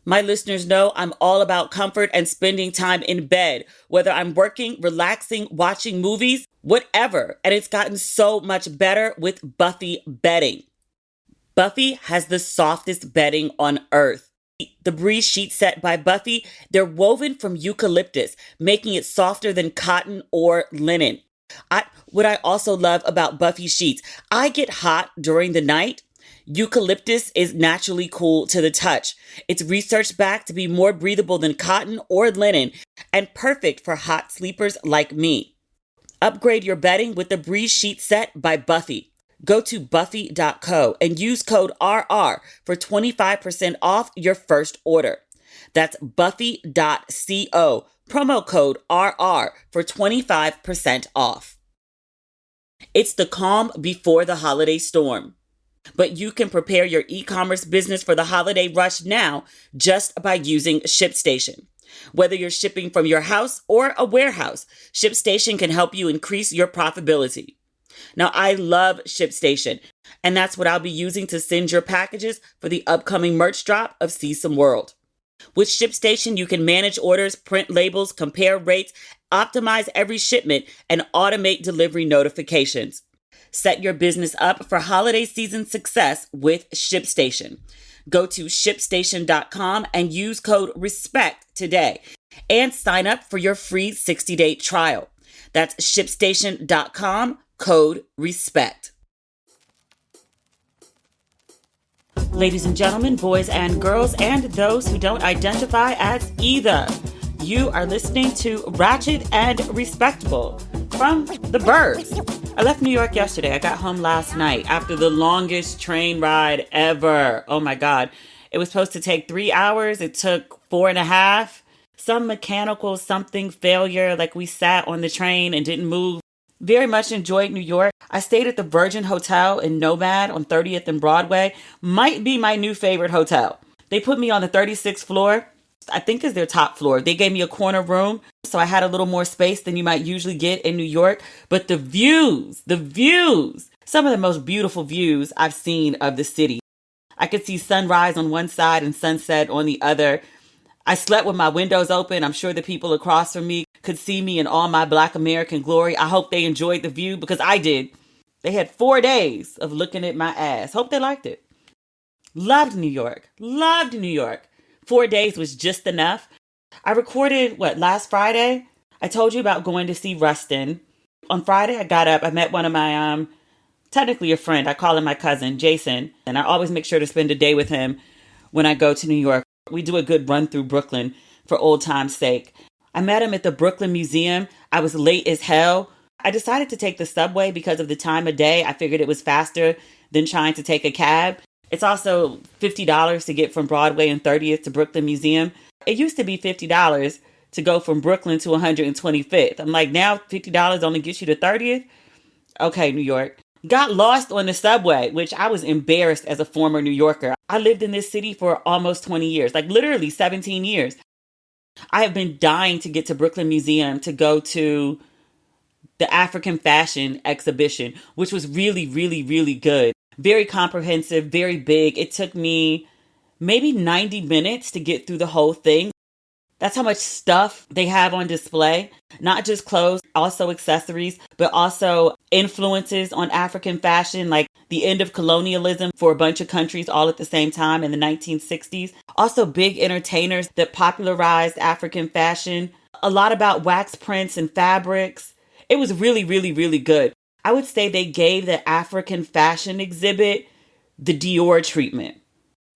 My listeners know I'm all about comfort and spending time in bed, whether I'm working, relaxing, watching movies, whatever. And it's gotten so much better with Buffy bedding. Buffy has the softest bedding on earth. The Breeze sheet set by Buffy, they're woven from eucalyptus, making it softer than cotton or linen. What I also love about Buffy sheets, I get hot during the night. Eucalyptus is naturally cool to the touch. It's research backed to be more breathable than cotton or linen and perfect for hot sleepers like me. Upgrade your bedding with the Breeze sheet set by Buffy. Go to buffy.co and use code RR for 25% off your first order. That's buffy.co, promo code RR for 25% off. It's the calm before the holiday storm. But you can prepare your e-commerce business for the holiday rush now just by using ShipStation. Whether you're shipping from your house or a warehouse, ShipStation can help you increase your profitability. Now, I love ShipStation, and that's what I'll be using to send your packages for the upcoming merch drop of See Some World. With ShipStation, you can manage orders, print labels, compare rates, optimize every shipment, and automate delivery notifications. Set your business up for holiday season success with ShipStation. Go to shipstation.com and use code RESPECT today and sign up for your free 60-day trial. That's shipstation.com, code RESPECT. Ladies and gentlemen, boys and girls, and those who don't identify as either, you are listening to Ratchet and Respectable from the Birds. I left New York yesterday. I got home last night after the longest train ride ever. Oh my God. It was supposed to take 3 hours. It took 4.5. Some mechanical something failure, like we sat on the train and didn't move. Very much enjoyed New York. I stayed at the Virgin Hotel in Nomad on 30th and Broadway. Might be my new favorite hotel. They put me on the 36th floor. I think is their top floor. They gave me a corner room, so I had a little more space than you might usually get in New York. But the views, some of the most beautiful views I've seen of the city. I could see sunrise on one side and sunset on the other. I slept with my windows open. I'm sure the people across from me could see me in all my Black American glory. I hope they enjoyed the view because I did. They had 4 days of looking at my ass. Hope they liked it. Loved New York. 4 days was just enough. I recorded, last Friday? I told you about going to see Rustin. On Friday, I got up. I met one of my, technically a friend. I call him my cousin, Jason. And I always make sure to spend a day with him when I go to New York. We do a good run through Brooklyn for old time's sake. I met him at the Brooklyn Museum. I was late as hell. I decided to take the subway because of the time of day. I figured it was faster than trying to take a cab. It's also $50 to get from Broadway and 30th to Brooklyn Museum. It used to be $50 to go from Brooklyn to 125th. I'm like, now $50 only gets you to 30th? Okay, New York. Got lost on the subway, which I was embarrassed as a former New Yorker. I lived in this city for almost 20 years, like literally 17 years. I have been dying to get to Brooklyn Museum to go to the African fashion exhibition, which was really, really, really good. Very comprehensive, very big. It took me maybe 90 minutes to get through the whole thing. That's how much stuff they have on display. Not just clothes, also accessories, but also influences on African fashion, like the end of colonialism for a bunch of countries all at the same time in the 1960s. Also big entertainers that popularized African fashion. A lot about wax prints and fabrics. It was really, really, really good. I would say they gave the African fashion exhibit the Dior treatment.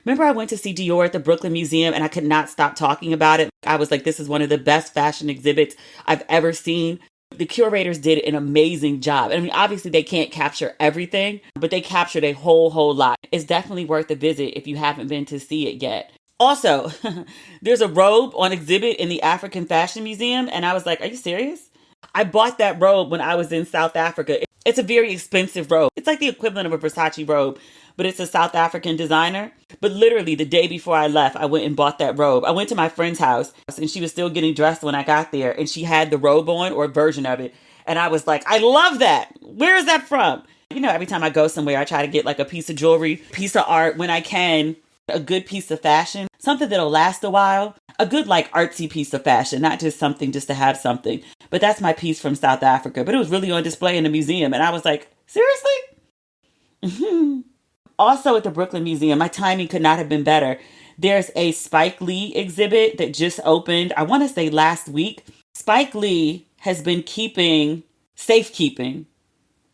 Remember I went to see Dior at the Brooklyn Museum and I could not stop talking about it. I was like, this is one of the best fashion exhibits I've ever seen. The curators did an amazing job. I mean, obviously they can't capture everything, but they captured a whole lot. It's definitely worth a visit if you haven't been to see it yet. Also, there's a robe on exhibit in the African Fashion Museum. And I was like, are you serious? I bought that robe when I was in South Africa. It's a very expensive robe. It's like the equivalent of a Versace robe, but it's a South African designer. But literally the day before I left, I went and bought that robe. I went to my friend's house and she was still getting dressed when I got there and she had the robe on or a version of it. And I was like, I love that. Where is that from? You know, every time I go somewhere, I try to get like a piece of jewelry, piece of art when I can. a good piece of fashion, something that'll last a while, a good like artsy piece of fashion, not just something just to have something. But that's my piece from South Africa. But it was really on display in the museum. And I was like, seriously? Also at the Brooklyn Museum, my timing could not have been better. There's a Spike Lee exhibit that just opened, I want to say last week. Spike Lee has been safekeeping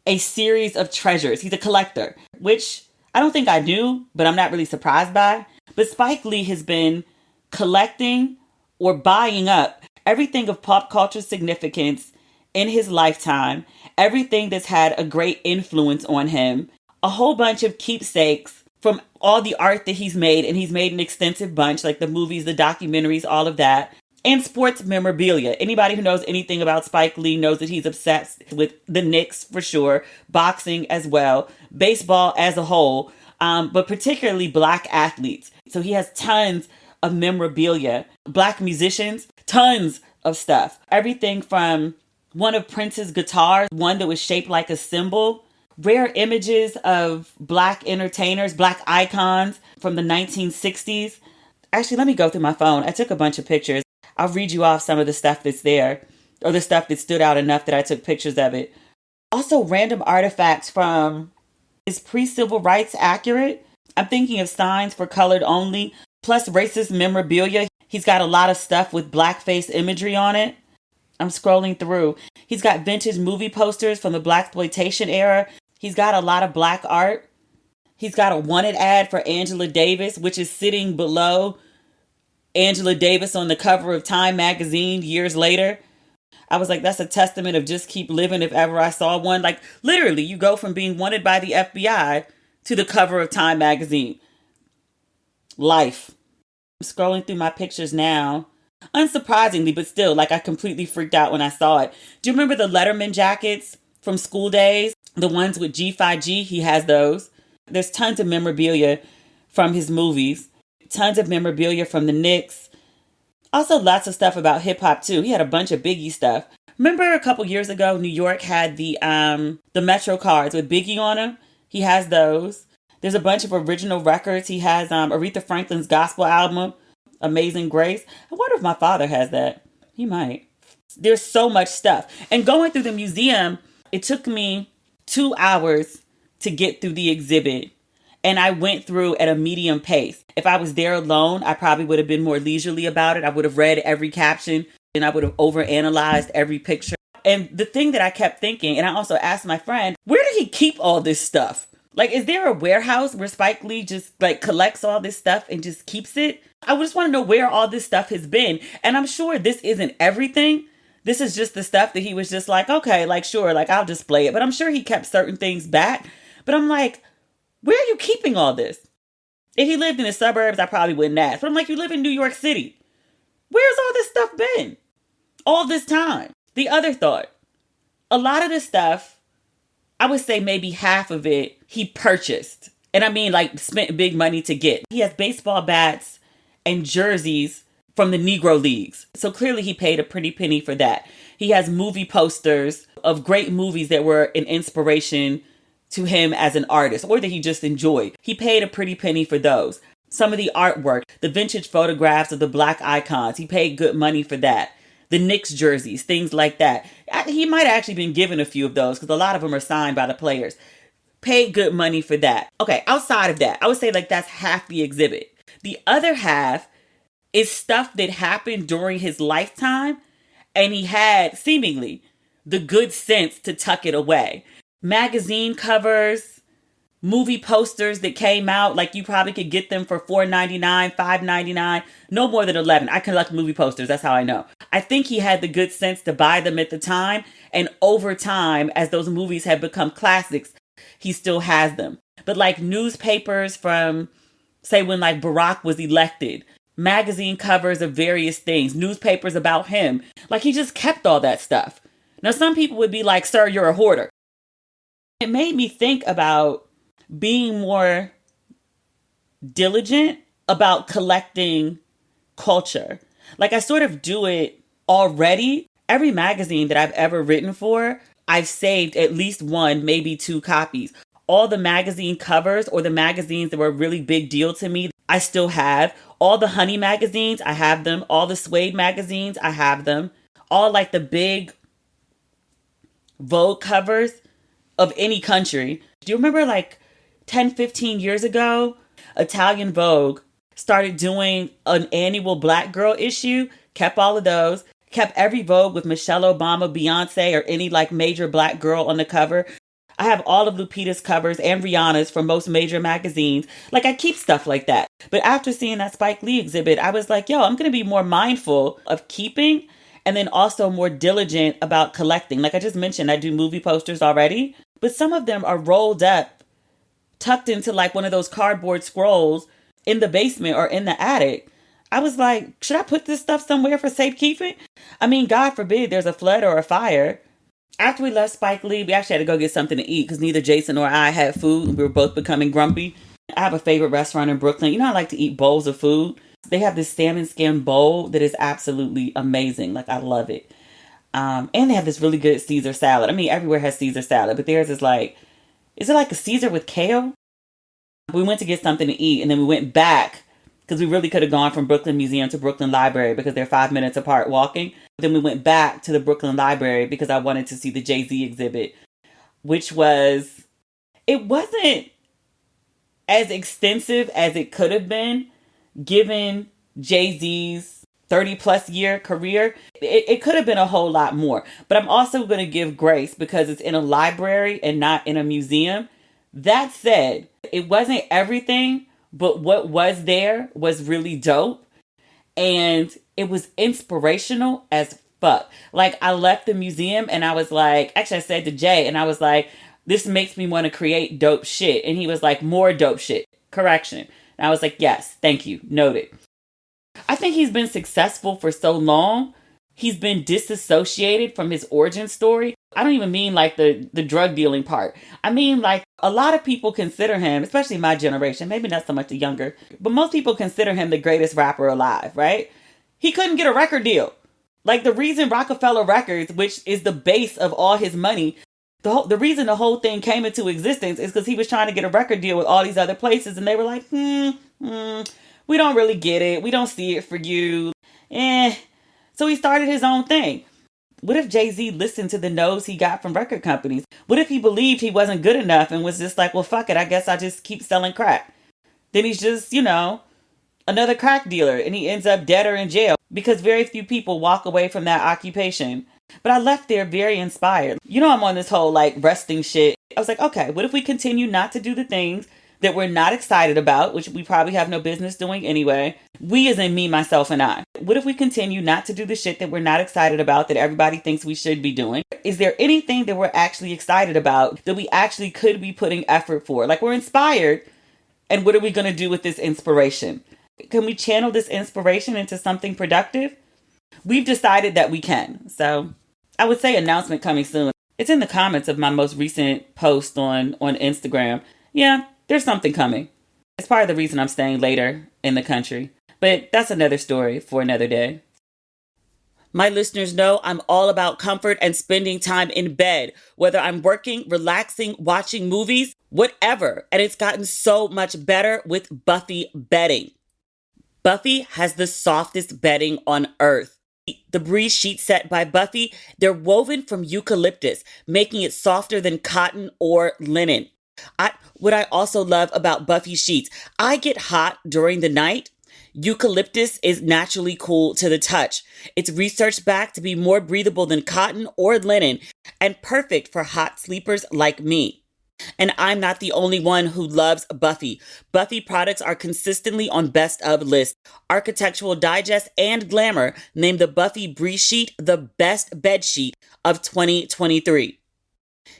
a series of treasures. He's a collector, which I don't think I knew, but I'm not really surprised by. But Spike Lee has been collecting or buying up everything of pop culture significance in his lifetime, everything that's had a great influence on him, a whole bunch of keepsakes from all the art that he's made, and he's made an extensive bunch, like the movies, the documentaries, all of that, and sports memorabilia. Anybody who knows anything about Spike Lee knows that he's obsessed with the Knicks for sure, boxing as well, baseball as a whole, but particularly Black athletes. So he has tons of memorabilia, Black musicians, tons of stuff. Everything from one of Prince's guitars, one that was shaped like a symbol, rare images of Black entertainers, Black icons from the 1960s. Actually, let me go through my phone. I took a bunch of pictures. I'll read you off some of the stuff that's there, or the stuff that stood out enough that I took pictures of it. Also, random artifacts from, is pre-civil rights accurate? I'm thinking of signs for colored only, plus racist memorabilia. He's got a lot of stuff with blackface imagery on it. I'm scrolling through. He's got vintage movie posters from the blaxploitation era. He's got a lot of Black art. He's got a wanted ad for Angela Davis, which is sitting below Angela Davis on the cover of Time magazine years later. I was like, that's a testament of just keep living if ever I saw one. Like, literally, you go from being wanted by the FBI to the cover of Time magazine. Life. I'm scrolling through my pictures now. Unsurprisingly, but still, like, I completely freaked out when I saw it. Do you remember the Letterman jackets from school days? The ones with G5G? He has those. There's tons of memorabilia from his movies. Tons of memorabilia from the Knicks. Also, lots of stuff about hip hop too. He had a bunch of Biggie stuff. Remember a couple years ago, New York had the Metro cards with Biggie on them? He has those. There's a bunch of original records. He has Aretha Franklin's gospel album, Amazing Grace. I wonder if my father has that. He might. There's so much stuff. And going through the museum, it took me 2 hours to get through the exhibit. And I went through at a medium pace. If I was there alone, I probably would have been more leisurely about it. I would have read every caption and I would have overanalyzed every picture. And the thing that I kept thinking, and I also asked my friend, where did he keep all this stuff? Like, is there a warehouse where Spike Lee just like collects all this stuff and just keeps it? I just want to know where all this stuff has been. And I'm sure this isn't everything. This is just the stuff that he was just like, okay, like, sure, like I'll display it. But I'm sure he kept certain things back. But I'm like, where are you keeping all this? If he lived in the suburbs, I probably wouldn't ask. But I'm like, you live in New York City. Where's all this stuff been? All this time. The other thought, a lot of this stuff, I would say maybe half of it he purchased. And I mean like spent big money to get. He has baseball bats and jerseys from the Negro Leagues. So clearly he paid a pretty penny for that. He has movie posters of great movies that were an inspiration to him as an artist or that he just enjoyed. He paid a pretty penny for those. Some of the artwork, the vintage photographs of the Black icons, he paid good money for that. The Knicks jerseys, things like that. He might have actually been given a few of those because a lot of them are signed by the players. Paid good money for that. Okay, outside of that, I would say like that's half the exhibit. The other half is stuff that happened during his lifetime and he had seemingly the good sense to tuck it away. Magazine covers, movie posters that came out, like you probably could get them for $4.99, $5.99, no more than $11. I collect movie posters, that's how I know. I think he had the good sense to buy them at the time, and over time, as those movies have become classics, he still has them. But like newspapers from, say, when like Barack was elected, magazine covers of various things, newspapers about him, like he just kept all that stuff. Now, some people would be like, sir, you're a hoarder. It made me think about being more diligent about collecting culture. Like I sort of do it already. Every magazine that I've ever written for, I've saved at least 1, maybe 2 copies. All the magazine covers or the magazines that were a really big deal to me I still have all the Honey magazines. I have them. All the Suede magazines. I have them. All like the big Vogue covers of any country. Do you remember like 10, 15 years ago, Italian Vogue started doing an annual Black girl issue, kept all of those, kept every Vogue with Michelle Obama, Beyonce, or any like major Black girl on the cover. I have all of Lupita's covers and Rihanna's from most major magazines. Like, I keep stuff like that. But after seeing that Spike Lee exhibit, I was like, yo, I'm going to be more mindful of keeping and then also more diligent about collecting. Like I just mentioned, I do movie posters already, but some of them are rolled up, tucked into like one of those cardboard scrolls in the basement or in the attic. I was like, should I put this stuff somewhere for safekeeping? I mean, God forbid there's a flood or a fire. After we left Spike Lee, we actually had to go get something to eat because neither Jason nor I had food. We were both becoming grumpy. I have a favorite restaurant in Brooklyn. You know, I like to eat bowls of food. They have this salmon skin bowl that is absolutely amazing. Like, I love it. And they have this really good Caesar salad. I mean, everywhere has Caesar salad, but theirs is like, is it like a Caesar with kale? We went to get something to eat and then we went back because we really could have gone from Brooklyn Museum to Brooklyn Library because they're 5 minutes apart walking. Then we went back to the Brooklyn Library because I wanted to see the Jay-Z exhibit, which was, it wasn't as extensive as it could have been given Jay-Z's 30 plus year career. It could have been a whole lot more, but I'm also going to give grace because it's in a library and not in a museum. That said, it wasn't everything, but what was there was really dope. And it was inspirational as fuck. Like, I left the museum and I was like, actually I said to Jay and I was like, this makes me want to create dope shit. And he was like, more dope shit. Correction. And I was like, yes, thank you. Noted. I think he's been successful for so long. He's been disassociated from his origin story. I don't even mean like the drug dealing part. I mean, like, a lot of people consider him, especially my generation, maybe not so much the younger, but most people consider him the greatest rapper alive, right? He couldn't get a record deal. Like, the reason Rockefeller Records, which is the base of all his money, the reason the whole thing came into existence is because he was trying to get a record deal with all these other places. And they were like, we don't really get it. We don't see it for you. So he started his own thing. What if Jay-Z listened to the no's he got from record companies? What if he believed he wasn't good enough and was just like, well, fuck it, I guess I just keep selling crack. Then he's just, another crack dealer and he ends up dead or in jail because very few people walk away from that occupation. But I left there very inspired. I'm on this whole like resting shit. I was like, okay, what if we continue not to do the things that we're not excited about, which we probably have no business doing anyway? We as in me, myself, and I. What if we continue not to do the shit that we're not excited about that everybody thinks we should be doing? Is there anything that we're actually excited about that we actually could be putting effort for? Like, we're inspired, and what are we going to do with this inspiration? Can we channel this inspiration into something productive? We've decided that we can. So I would say announcement coming soon. It's in the comments of my most recent post on Instagram. Yeah, there's something coming. It's part of the reason I'm staying later in the country. But that's another story for another day. My listeners know I'm all about comfort and spending time in bed, whether I'm working, relaxing, watching movies, whatever. And it's gotten so much better with Buffy bedding. Buffy has the softest bedding on earth. The Breeze sheet set by Buffy, they're woven from eucalyptus, making it softer than cotton or linen. What I also love about Buffy sheets, I get hot during the night. Eucalyptus is naturally cool to the touch. It's research backed to be more breathable than cotton or linen and perfect for hot sleepers like me. And I'm not the only one who loves Buffy. Buffy products are consistently on best of lists. Architectural Digest and Glamour named the Buffy Breeze Sheet the best bed sheet of 2023.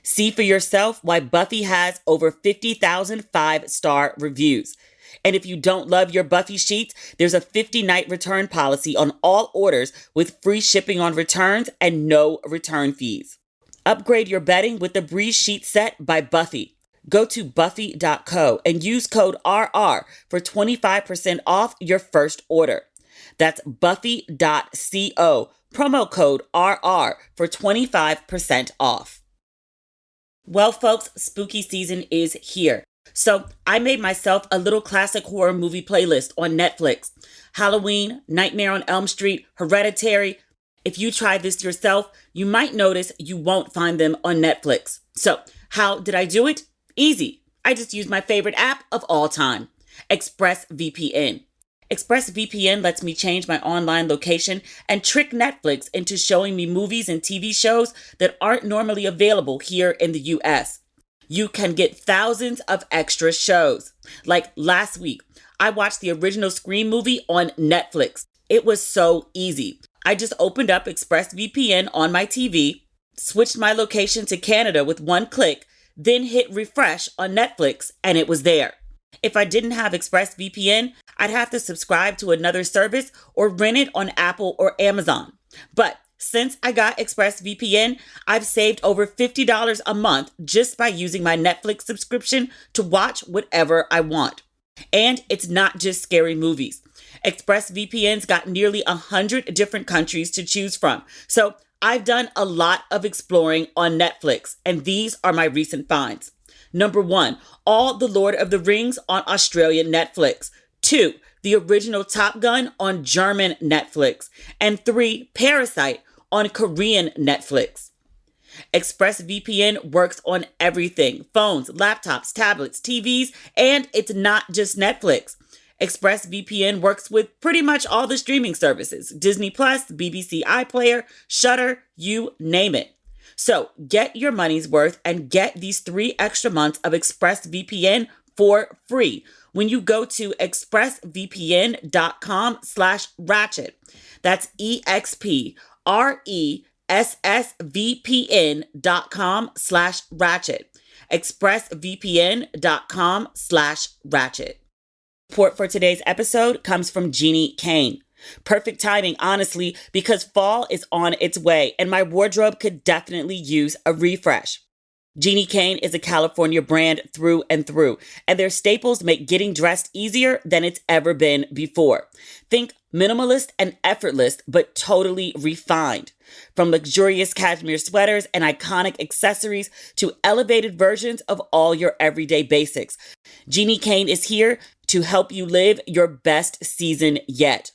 See for yourself why Buffy has over 50,000 5-star reviews. And if you don't love your Buffy sheets, there's a 50-night return policy on all orders with free shipping on returns and no return fees. Upgrade your bedding with the Breeze Sheet Set by Buffy. Go to buffy.co and use code RR for 25% off your first order. That's buffy.co, promo code RR for 25% off. Well, folks, spooky season is here. So I made myself a little classic horror movie playlist on Netflix. Halloween, Nightmare on Elm Street, Hereditary. If you try this yourself, you might notice you won't find them on Netflix. So how did I do it? Easy. I just used my favorite app of all time, ExpressVPN. ExpressVPN lets me change my online location and trick Netflix into showing me movies and TV shows that aren't normally available here in the US. You can get thousands of extra shows. Like last week, I watched the original Scream movie on Netflix. It was so easy. I just opened up ExpressVPN on my TV, switched my location to Canada with one click, then hit refresh on Netflix, and it was there. If I didn't have ExpressVPN, I'd have to subscribe to another service or rent it on Apple or Amazon. But since I got ExpressVPN, I've saved over $50 a month just by using my Netflix subscription to watch whatever I want. And it's not just scary movies. ExpressVPN's got nearly 100 different countries to choose from. So I've done a lot of exploring on Netflix, and these are my recent finds. Number 1, all the Lord of the Rings on Australian Netflix. 2, the original Top Gun on German Netflix. And 3, Parasite on Korean Netflix. ExpressVPN works on everything: phones, laptops, tablets, TVs, and it's not just Netflix. ExpressVPN works with pretty much all the streaming services: Disney Plus, BBC iPlayer, Shudder, you name it. So get your money's worth and get these 3 extra months of ExpressVPN for free when you go to expressvpn.com/ratchet. That's EXPRESSVPN.com/ratchet. expressvpn.com/ratchet. Support for today's episode comes from Jeannie Kane. Perfect timing, honestly, because fall is on its way and my wardrobe could definitely use a refresh. Jeannie Kane is a California brand through and through, and their staples make getting dressed easier than it's ever been before. Think minimalist and effortless, but totally refined. From luxurious cashmere sweaters and iconic accessories to elevated versions of all your everyday basics, Jeannie Kane is here to help you live your best season yet.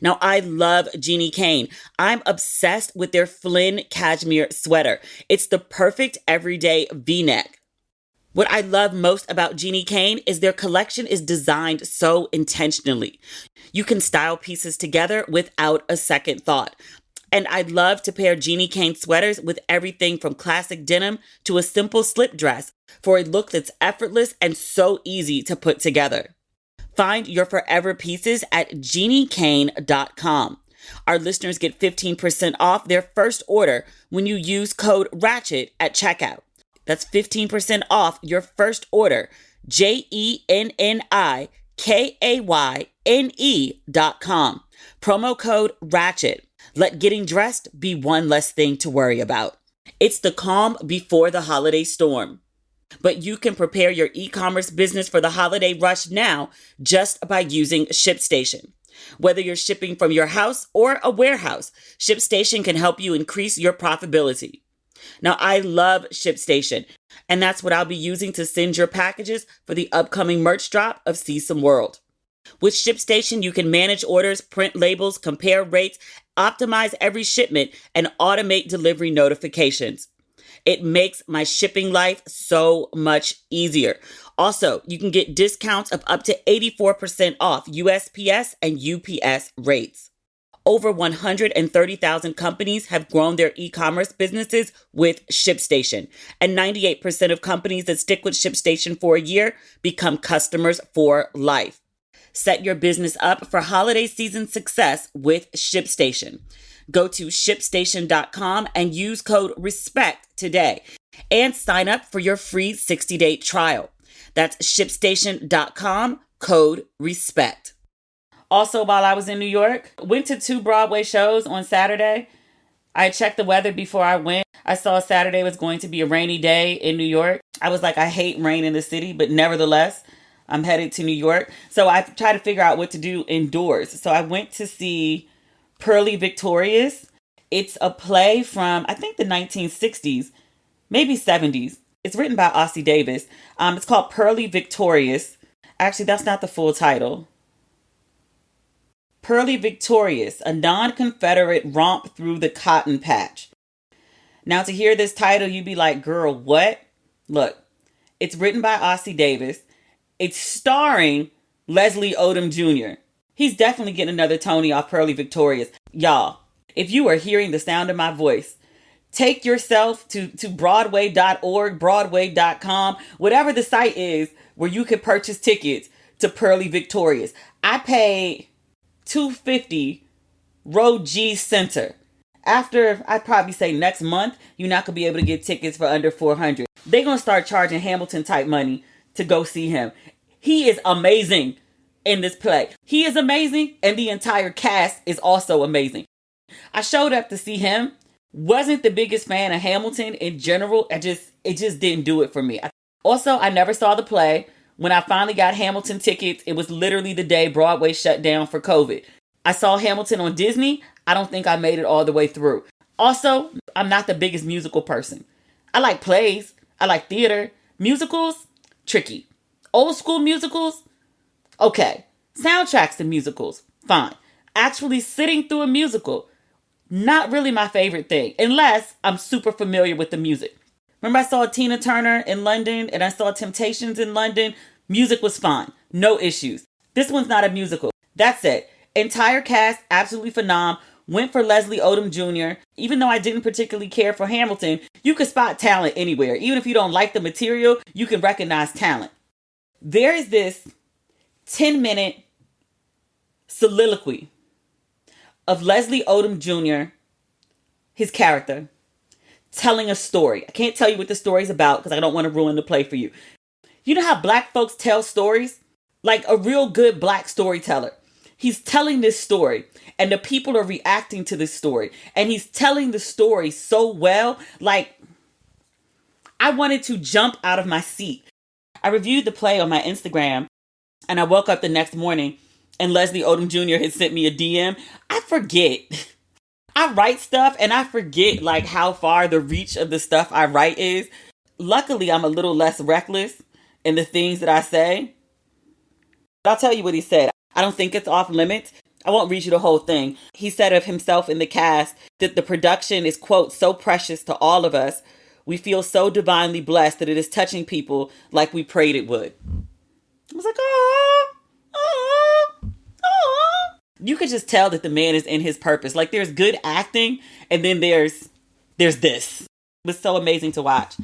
Now, I love Jeannie Kane. I'm obsessed with their Flynn cashmere sweater. It's the perfect everyday V-neck. What I love most about Jeannie Kane is their collection is designed so intentionally. You can style pieces together without a second thought. And I love to pair Jeannie Kane sweaters with everything from classic denim to a simple slip dress for a look that's effortless and so easy to put together. Find your forever pieces at jeanniekane.com. Our listeners get 15% off their first order when you use code RATCHET at checkout. That's 15% off your first order, JENNIKAYNE.com. Promo code RATCHET. Let getting dressed be one less thing to worry about. It's the calm before the holiday storm. But you can prepare your e-commerce business for the holiday rush now just by using ShipStation. Whether you're shipping from your house or a warehouse, ShipStation can help you increase your profitability. Now, I love ShipStation, and that's what I'll be using to send your packages for the upcoming merch drop of See Some World. With ShipStation, you can manage orders, print labels, compare rates, optimize every shipment, and automate delivery notifications. It makes my shipping life so much easier. Also, you can get discounts of up to 84% off USPS and UPS rates. Over 130,000 companies have grown their e-commerce businesses with ShipStation, and 98% of companies that stick with ShipStation for a year become customers for life. Set your business up for holiday season success with ShipStation. Go to ShipStation.com and use code RESPECT today and sign up for your free 60-day trial. That's ShipStation.com, code RESPECT. Also, while I was in New York, went to 2 Broadway shows on Saturday. I checked the weather before I went. I saw Saturday was going to be a rainy day in New York. I was like, I hate rain in the city, but nevertheless, I'm headed to New York. So I tried to figure out what to do indoors. So I went to see Pearly Victorious. It's a play from, I think, the 1960s, maybe 70s. It's written by Ossie Davis. It's called Pearly Victorious. Actually, that's not the full title. Pearly Victorious, a non-Confederate romp through the cotton patch. Now, to hear this title, you'd be like, girl, what? Look, it's written by Ossie Davis. It's starring Leslie Odom Jr. He's definitely getting another Tony off Pearly Victorious. Y'all, if you are hearing the sound of my voice, take yourself to Broadway.org, Broadway.com, whatever the site is where you can purchase tickets to Pearly Victorious. I paid $250 row G center. After, I'd probably say next month, you're not going to be able to get tickets for under $400. They're going to start charging Hamilton type money to go see him. He is amazing in this play. He is amazing, and the entire cast is also amazing. I showed up to see him. Wasn't the biggest fan of Hamilton in general. It just didn't do it for me. Also, I never saw the play. When I finally got Hamilton tickets, it was literally the day Broadway shut down for COVID. I saw Hamilton on Disney. I don't think I made it all the way through. Also, I'm not the biggest musical person. I like plays. I like theater. Musicals, tricky. Old school musicals, okay. Soundtracks to musicals, fine. Actually sitting through a musical, not really my favorite thing, unless I'm super familiar with the music. Remember I saw Tina Turner in London and I saw Temptations in London? Music was fine. No issues. This one's not a musical. That's it. Entire cast, absolutely phenomenal. Went for Leslie Odom Jr. Even though I didn't particularly care for Hamilton, you could spot talent anywhere. Even if you don't like the material, you can recognize talent. There is this 10-minute soliloquy of Leslie Odom Jr., his character, telling a story. I can't tell you what the story's about because I don't want to ruin the play for you. You know how black folks tell stories? Like a real good black storyteller. He's telling this story and the people are reacting to this story. And he's telling the story so well, like I wanted to jump out of my seat. I reviewed the play on my Instagram and I woke up the next morning and Leslie Odom Jr. had sent me a DM. I forget. I write stuff and I forget like how far the reach of the stuff I write is. Luckily, I'm a little less reckless in the things that I say. But I'll tell you what he said. I don't think it's off limits. I won't read you the whole thing. He said of himself in the cast that the production is, quote, so precious to all of us. We feel so divinely blessed that it is touching people like we prayed it would. I was like, oh. You could just tell that the man is in his purpose. Like there's good acting and then there's this. It was so amazing to watch.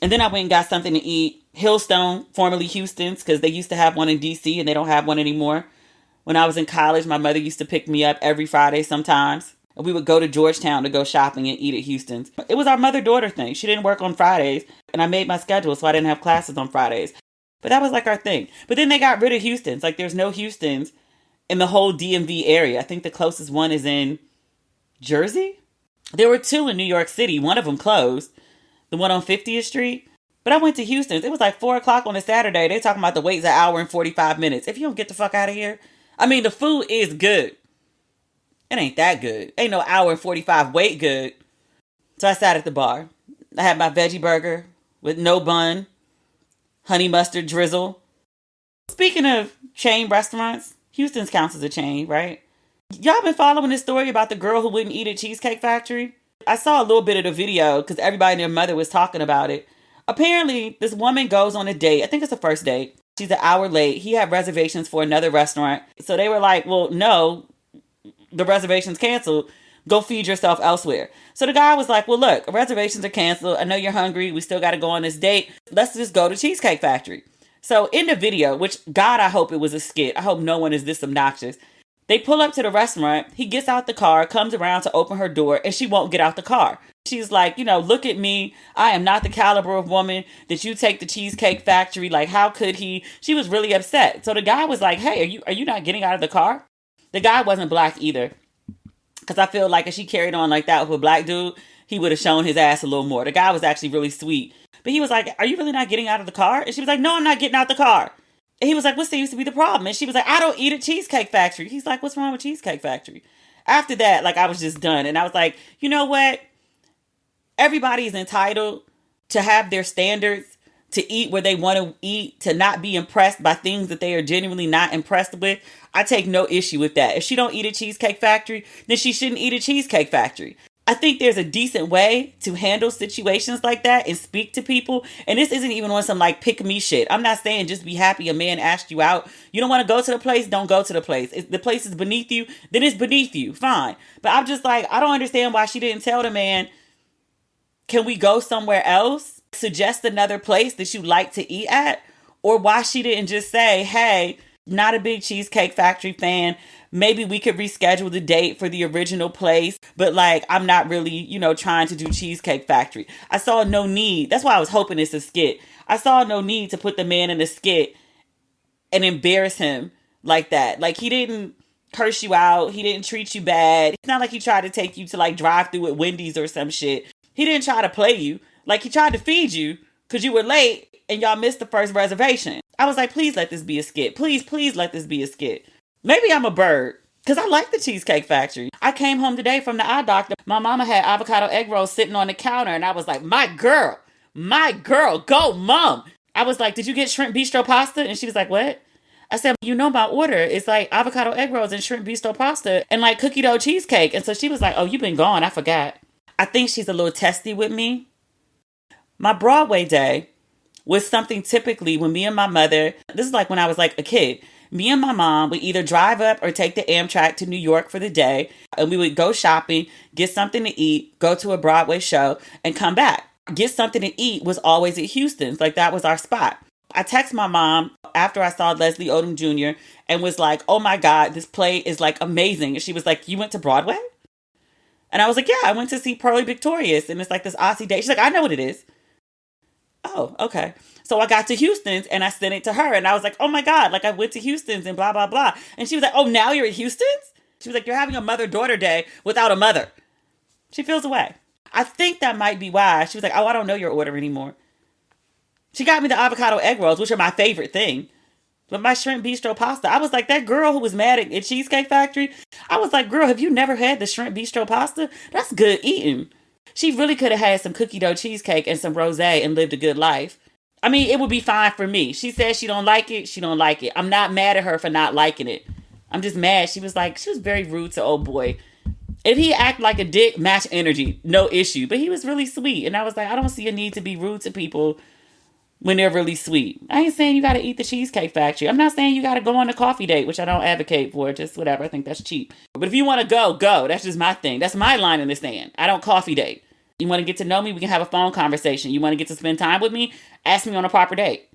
And then I went and got something to eat. Hillstone, formerly Houston's, because they used to have one in DC and they don't have one anymore. When I was in college, my mother used to pick me up every Friday sometimes. And we would go to Georgetown to go shopping and eat at Houston's. It was our mother-daughter thing. She didn't work on Fridays. And I made my schedule so I didn't have classes on Fridays. But that was like our thing. But then they got rid of Houston's. Like there's no Houston's in the whole DMV area. I think the closest one is in Jersey. There were two in New York City. One of them closed. The one on 50th Street. But I went to Houston's. It was like 4 o'clock on a Saturday. They're talking about the wait's an hour and 45 minutes. If you don't get the fuck out of here. I mean, the food is good. It ain't that good. Ain't no hour and 45 wait good. So I sat at the bar. I had my veggie burger with no bun, honey mustard drizzle. Speaking of chain restaurants, Houston's counts as a chain, right? Y'all been following this story about the girl who wouldn't eat at Cheesecake Factory? I saw a little bit of the video because everybody and their mother was talking about it. Apparently, this woman goes on a date. I think it's a first date. She's an hour late. He had reservations for another restaurant. So they were like, well, no, the reservation's canceled. Go feed yourself elsewhere. So the guy was like, well, look, reservations are canceled. I know you're hungry. We still got to go on this date. Let's just go to Cheesecake Factory. So in the video, which God, I hope it was a skit. I hope no one is this obnoxious. They pull up to the restaurant. He gets out the car, comes around to open her door, and she won't get out the car. She's like, look at me. I am not the caliber of woman that you take to Cheesecake Factory. Like, how could he? She was really upset. So the guy was like, hey, are you not getting out of the car? The guy wasn't black either. Because I feel like if she carried on like that with a black dude, he would have shown his ass a little more. The guy was actually really sweet. But he was like, are you really not getting out of the car? And she was like, no, I'm not getting out the car. And he was like, what seems to be the problem? And she was like, I don't eat at Cheesecake Factory. He's like, what's wrong with Cheesecake Factory? After that, like, I was just done. And I was like, you know what? Everybody is entitled to have their standards, to eat where they want to eat, to not be impressed by things that they are genuinely not impressed with. I take no issue with that. If she don't eat at Cheesecake Factory, then she shouldn't eat at Cheesecake Factory. I think there's a decent way to handle situations like that and speak to people. And this isn't even on some like pick me shit. I'm not saying just be happy a man asked you out. You don't want to go to the place, don't go to the place. If the place is beneath you, then it's beneath you. Fine. But I'm just like, I don't understand why she didn't tell the man, can we go somewhere else? Suggest another place that you like to eat at? Or why she didn't just say, hey, not a big Cheesecake Factory fan. Maybe we could reschedule the date for the original place. But like, I'm not really, trying to do Cheesecake Factory. I saw no need. That's why I was hoping it's a skit. I saw no need to put the man in a skit and embarrass him like that. Like, he didn't curse you out. He didn't treat you bad. It's not like he tried to take you to like drive through at Wendy's or some shit. He didn't try to play you. Like, he tried to feed you because you were late and y'all missed the first reservation. I was like, please let this be a skit. Please let this be a skit. Maybe I'm a bird because I like the Cheesecake Factory. I came home today from the eye doctor. My mama had avocado egg rolls sitting on the counter and I was like, my girl, go mom. I was like, did you get shrimp bistro pasta? And she was like, what? I said, my order. It's like avocado egg rolls and shrimp bistro pasta and like cookie dough cheesecake. And so she was like, oh, you've been gone. I forgot. I think she's a little testy with me. My Broadway day was something typically when me and my mother, this is like when I was like a kid, me and my mom would either drive up or take the Amtrak to New York for the day. And we would go shopping, get something to eat, go to a Broadway show and come back. Get something to eat was always at Houston's. Like, that was our spot. I text my mom after I saw Leslie Odom Jr. and was like, oh my God, this play is like amazing. And she was like, you went to Broadway? And I was like, yeah, I went to see Pearly Victorious. And it's like this Ossie Davis. She's like, I know what it is. Oh, okay. So I got to Houston's and I sent it to her and I was like, oh my God, like I went to Houston's and blah, blah, blah. And she was like, oh, now you're at Houston's? She was like, you're having a mother-daughter day without a mother. She feels away. I think that might be why. She was like, oh, I don't know your order anymore. She got me the avocado egg rolls, which are my favorite thing. But my shrimp bistro pasta, I was like, that girl who was mad at Cheesecake Factory, I was like, girl, have you never had the shrimp bistro pasta? That's good eating. She really could have had some cookie dough cheesecake and some rosé and lived a good life. I mean, it would be fine for me. She says she don't like it. She don't like it. I'm not mad at her for not liking it. I'm just mad. She was very rude to old boy. If he act like a dick, match energy, no issue. But he was really sweet. And I was like, I don't see a need to be rude to people when they're really sweet. I ain't saying you got to eat the Cheesecake Factory. I'm not saying you got to go on a coffee date, which I don't advocate for. Just whatever. I think that's cheap. But if you want to go. That's just my thing. That's my line in the sand. I don't coffee date. You want to get to know me? We can have a phone conversation. You want to get to spend time with me? Ask me on a proper date.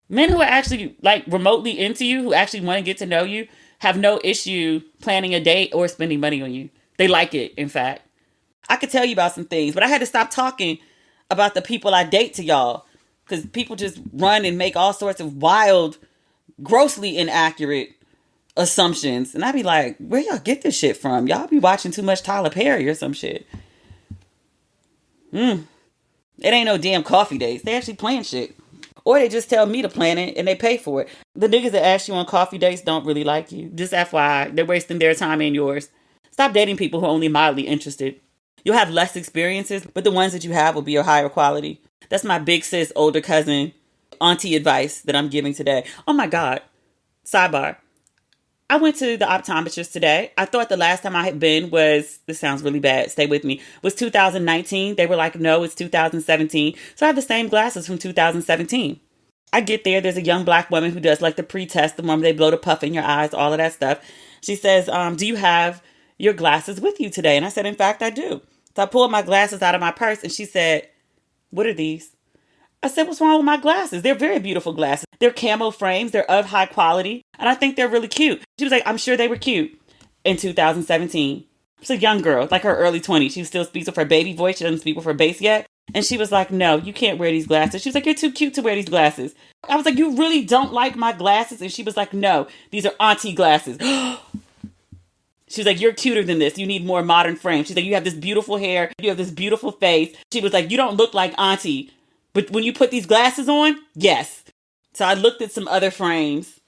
Men who are actually like remotely into you, who actually want to get to know you, have no issue planning a date or spending money on you. They like it, in fact. I could tell you about some things, but I had to stop talking about the people I date to y'all because people just run and make all sorts of wild, grossly inaccurate assumptions. And I'd be like, where y'all get this shit from? Y'all be watching too much Tyler Perry or some shit. It ain't no damn coffee dates. They actually plan shit. Or they just tell me to plan it and they pay for it. The niggas that ask you on coffee dates don't really like you. Just FYI, they're wasting their time and yours. Stop dating people who are only mildly interested. You'll have less experiences, but the ones that you have will be of higher quality. That's my big sis, older cousin, auntie advice that I'm giving today. Oh my God. Sidebar. I went to the optometrist today. I thought the last time I had been was, this sounds really bad, stay with me, was 2019. They were like, no, it's 2017. So I have the same glasses from 2017. I get there. There's a young black woman who does like the pre-test, the one where they blow the puff in your eyes, all of that stuff. She says, do you have your glasses with you today? And I said, in fact, I do. So I pulled my glasses out of my purse and she said, what are these? I said, what's wrong with my glasses? They're very beautiful glasses. They're camo frames. They're of high quality. And I think they're really cute. She was like, I'm sure they were cute in 2017. She's a young girl, like her early 20s. She still speaks with her baby voice. She doesn't speak with her bass yet. And she was like, no, you can't wear these glasses. She was like, you're too cute to wear these glasses. I was like, you really don't like my glasses? And she was like, no, these are auntie glasses. She was like, you're cuter than this. You need more modern frames. She's like, you have this beautiful hair. You have this beautiful face. She was like, you don't look like auntie. But when you put these glasses on, yes. So I looked at some other frames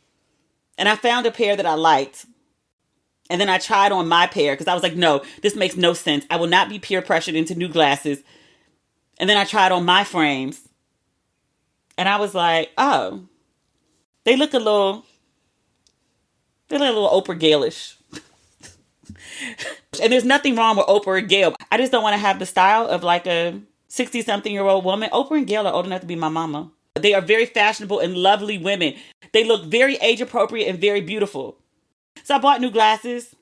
and I found a pair that I liked. And then I tried on my pair because I was like, no, this makes no sense. I will not be peer pressured into new glasses And then I tried on my frames. And I was like, oh, they look a little Oprah Gale-ish. And there's nothing wrong with Oprah and Gayle. I just don't want to have the style of like a 60-something-year-old woman. Oprah and Gayle are old enough to be my mama. They are very fashionable and lovely women. They look very age appropriate and very beautiful. So I bought new glasses.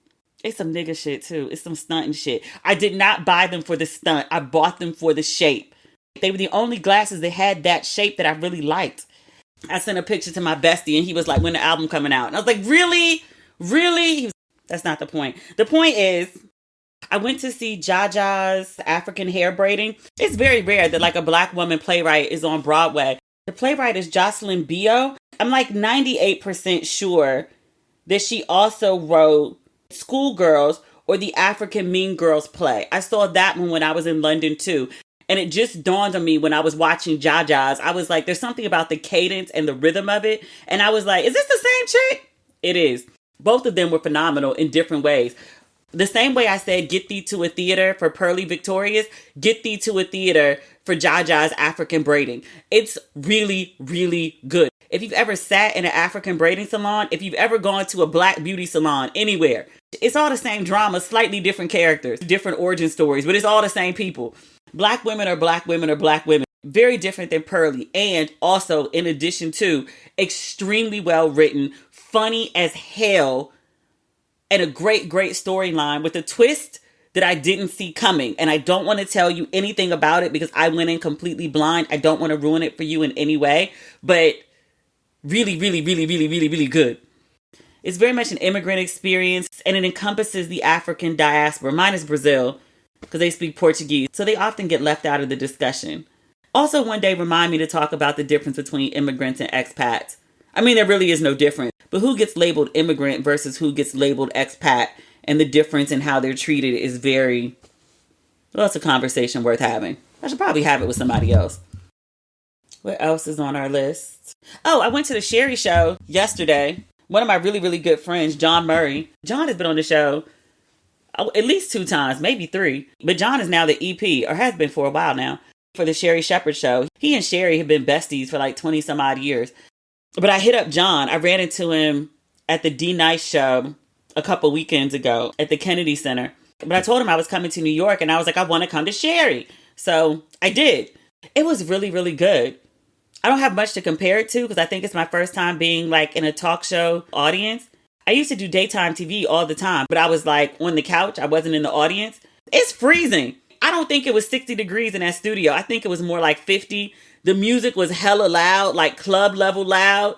It's some nigga shit too. It's some stunting shit. I did not buy them for the stunt. I bought them for the shape. They were the only glasses that had that shape that I really liked. I sent a picture to my bestie and he was like, when the album coming out? And I was like, really? Really? That's not the point. The point is, I went to see Jaja's African hair braiding. It's very rare that like a Black woman playwright is on Broadway. The playwright is Jocelyn Bio. I'm like 98% sure that she also wrote Schoolgirls or the African Mean Girls play. I saw that one when I was in London too. And it just dawned on me when I was watching Jaja's. I was like, there's something about the cadence and the rhythm of it. And I was like, is this the same chick? It is. Both of them were phenomenal in different ways. The same way I said, get thee to a theater for Pearly Victorious, get thee to a theater for Jaja's African braiding. It's really, really good. If you've ever sat in an African braiding salon, if you've ever gone to a Black beauty salon anywhere, it's all the same drama, slightly different characters, different origin stories, but it's all the same people. Black women are Black women are Black women. Very different than Pearly. And also, in addition to, extremely well written, funny as hell, and a great, great storyline with a twist that I didn't see coming. And I don't want to tell you anything about it because I went in completely blind. I don't want to ruin it for you in any way. But really, really, really, really, really, really good. It's very much an immigrant experience and it encompasses the African diaspora, minus Brazil, because they speak Portuguese. So they often get left out of the discussion. Also, one day, remind me to talk about the difference between immigrants and expats. I mean, there really is no difference. But who gets labeled immigrant versus who gets labeled expat and the difference in how they're treated is very, well, it's a conversation worth having. I should probably have it with somebody else. What else is on our list? Oh, I went to the Sherry show yesterday. One of my really, really good friends, John Murray. John has been on the show at least 2 times, maybe 3. But John is now the EP, or has been for a while now, for the Sherry Shepherd show. He and Sherry have been besties for like 20 some odd years. But I hit up John. I ran into him at the D Nice show a couple weekends ago at the Kennedy Center. But I told him I was coming to New York and I was like, I want to come to Sherry. So I did. It was really, really good. I don't have much to compare it to because I think it's my first time being like in a talk show audience. I used to do daytime TV all the time, but I was like on the couch. I wasn't in the audience. It's freezing. I don't think it was 60 degrees in that studio. I think it was more like 50. The music was hella loud, like club level loud.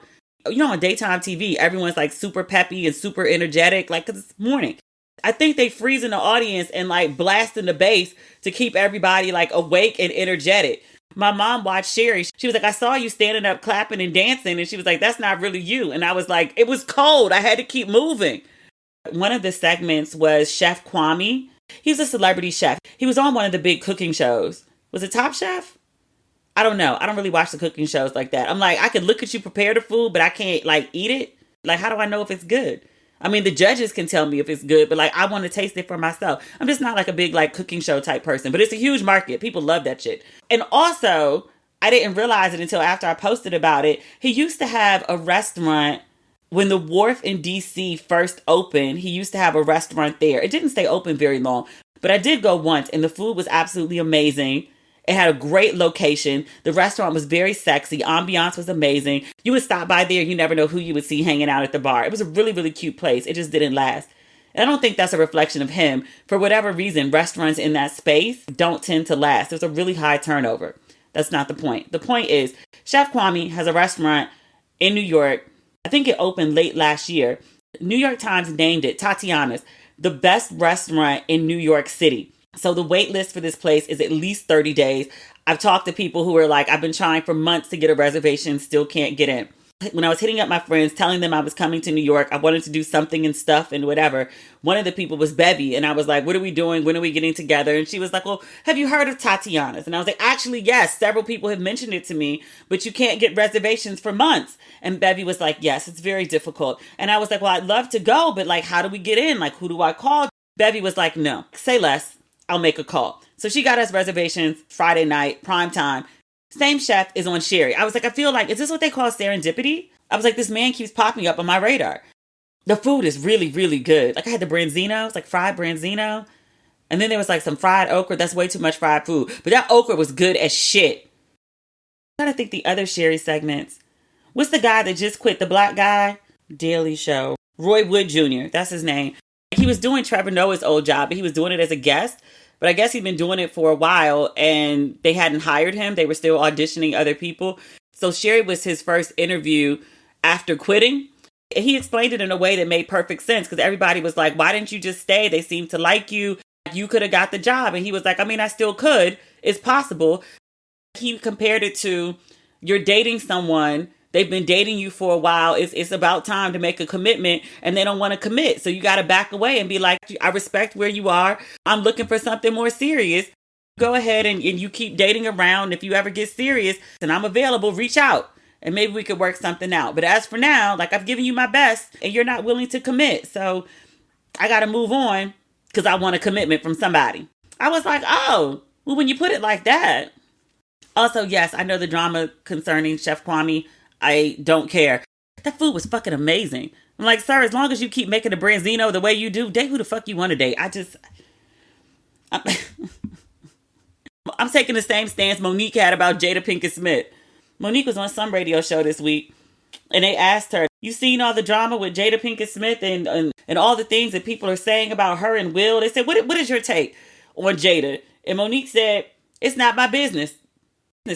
You know, on daytime TV, everyone's like super peppy and super energetic, like 'cause it's morning. I think they freeze in the audience and like blasting the bass to keep everybody like awake and energetic. My mom watched Sherry. She was like, I saw you standing up clapping and dancing. And she was like, that's not really you. And I was like, it was cold. I had to keep moving. One of the segments was Chef Kwame. He's a celebrity chef. He was on one of the big cooking shows. Was it Top Chef? I don't know. I don't really watch the cooking shows like that. I'm like, I could look at you prepare the food, but I can't like eat it. Like, how do I know if it's good? I mean, the judges can tell me if it's good, but like, I want to taste it for myself. I'm just not like a big like cooking show type person, but it's a huge market. People love that shit. And also, I didn't realize it until after I posted about it. He used to have a restaurant when the Wharf in DC first opened. He used to have a restaurant there. It didn't stay open very long, but I did go once and the food was absolutely amazing. It had a great location. The restaurant was very sexy. Ambiance was amazing. You would stop by there. You never know who you would see hanging out at the bar. It was a really, really cute place. It just didn't last. And I don't think that's a reflection of him. For whatever reason, restaurants in that space don't tend to last. There's a really high turnover. That's not the point. The point is, Chef Kwame has a restaurant in New York. I think it opened late last year. New York Times named it, Tatiana's, the best restaurant in New York City. So the wait list for this place is at least 30 days. I've talked to people who are like, I've been trying for months to get a reservation, still can't get in. When I was hitting up my friends, telling them I was coming to New York, I wanted to do something and stuff and whatever. One of the people was Bevy. And I was like, what are we doing? When are we getting together? And she was like, well, have you heard of Tatiana's? And I was like, actually, yes, several people have mentioned it to me, but you can't get reservations for months. And Bevy was like, yes, it's very difficult. And I was like, well, I'd love to go, but like, how do we get in? Like, who do I call? Bevy was like, no, say less. I'll make a call. So she got us reservations Friday night, prime time. Same chef is on Sherry. I was like, I feel like, is this what they call serendipity? I was like, this man keeps popping up on my radar. The food is really, really good. Like I had the Branzino, it's like fried Branzino. And then there was like some fried okra. That's way too much fried food. But that okra was good as shit. I'm trying to think the other Sherry segments. What's the guy that just quit? The black guy? Daily Show. Roy Wood Jr. That's his name. He was doing Trevor Noah's old job, but he was doing it as a guest. But I guess he'd been doing it for a while and they hadn't hired him. They were still auditioning other people. So Sherry was his first interview after quitting. He explained it in a way that made perfect sense because everybody was like, why didn't you just stay? They seem to like you. You could have got the job. And he was like, I mean, I still could. It's possible. He compared it to you're dating someone. They've been dating you for a while. It's about time to make a commitment and they don't want to commit. So you got to back away and be like, I respect where you are. I'm looking for something more serious. Go ahead and you keep dating around. If you ever get serious and I'm available, reach out and maybe we could work something out. But as for now, like I've given you my best and you're not willing to commit. So I got to move on because I want a commitment from somebody. I was like, oh, well, when you put it like that. Also, yes, I know the drama concerning Chef Kwame. I don't care. That food was fucking amazing. I'm like, sir, as long as you keep making the Branzino the way you do, date who the fuck you want to date. I'm taking the same stance Monique had about Jada Pinkett Smith. Monique was on some radio show this week and they asked her, you seen all the drama with Jada Pinkett Smith and all the things that people are saying about her and Will? They said, what is your take on Jada? And Monique said, it's not my business.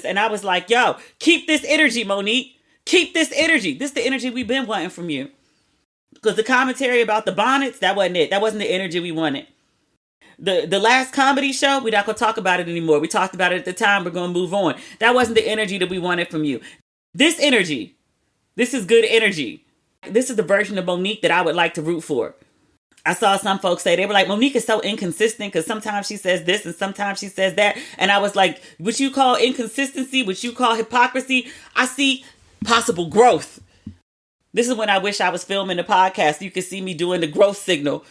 And I was like, yo, keep this energy, Monique. Keep this energy. This is the energy we've been wanting from you. Because the commentary about the bonnets, that wasn't it. That wasn't the energy we wanted. The last comedy show, we're not going to talk about it anymore. We talked about it at the time. We're going to move on. That wasn't the energy that we wanted from you. This energy, this is good energy. This is the version of Monique that I would like to root for. I saw some folks say, they were like, Monique is so inconsistent because sometimes she says this and sometimes she says that. And I was like, what you call inconsistency, what you call hypocrisy, I see possible growth. This is when I wish I was filming the podcast. You could see me doing the growth signal.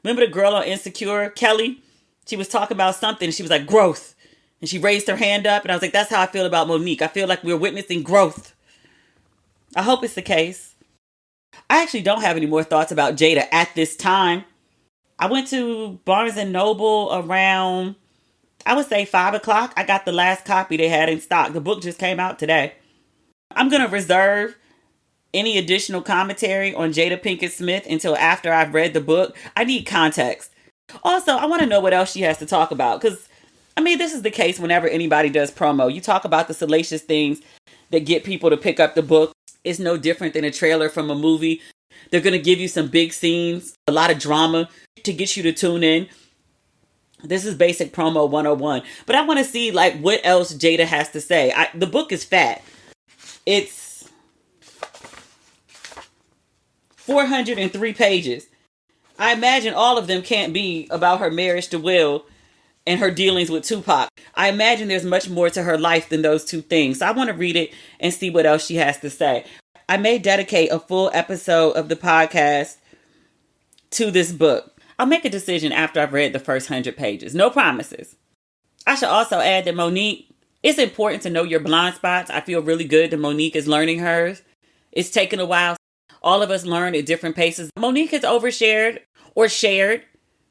Remember the girl on Insecure, Kelly? She was talking about something. She was like, growth. And she raised her hand up. And I was like, that's how I feel about Monique. I feel like we're witnessing growth. I hope it's the case. I actually don't have any more thoughts about Jada at this time. I went to Barnes & Noble around, I would say 5 o'clock. I got the last copy they had in stock. The book just came out today. I'm going to reserve any additional commentary on Jada Pinkett Smith until after I've read the book. I need context. Also, I want to know what else she has to talk about. Because, I mean, this is the case whenever anybody does promo. You talk about the salacious things that get people to pick up the book. It's no different than a trailer from a movie. They're going to give you some big scenes, a lot of drama to get you to tune in. This is basic promo 101. But I want to see like what else Jada has to say. The book is fat. It's 403 pages. I imagine all of them can't be about her marriage to Will and her dealings with Tupac. I imagine there's much more to her life than those two things. So I want to read it and see what else she has to say. I may dedicate a full episode of the podcast to this book. I'll make a decision after I've read the first 100 pages. No promises. I should also add that Monique, it's important to know your blind spots. I feel really good that Monique is learning hers. It's taken a while. All of us learn at different paces. Monique has overshared or shared,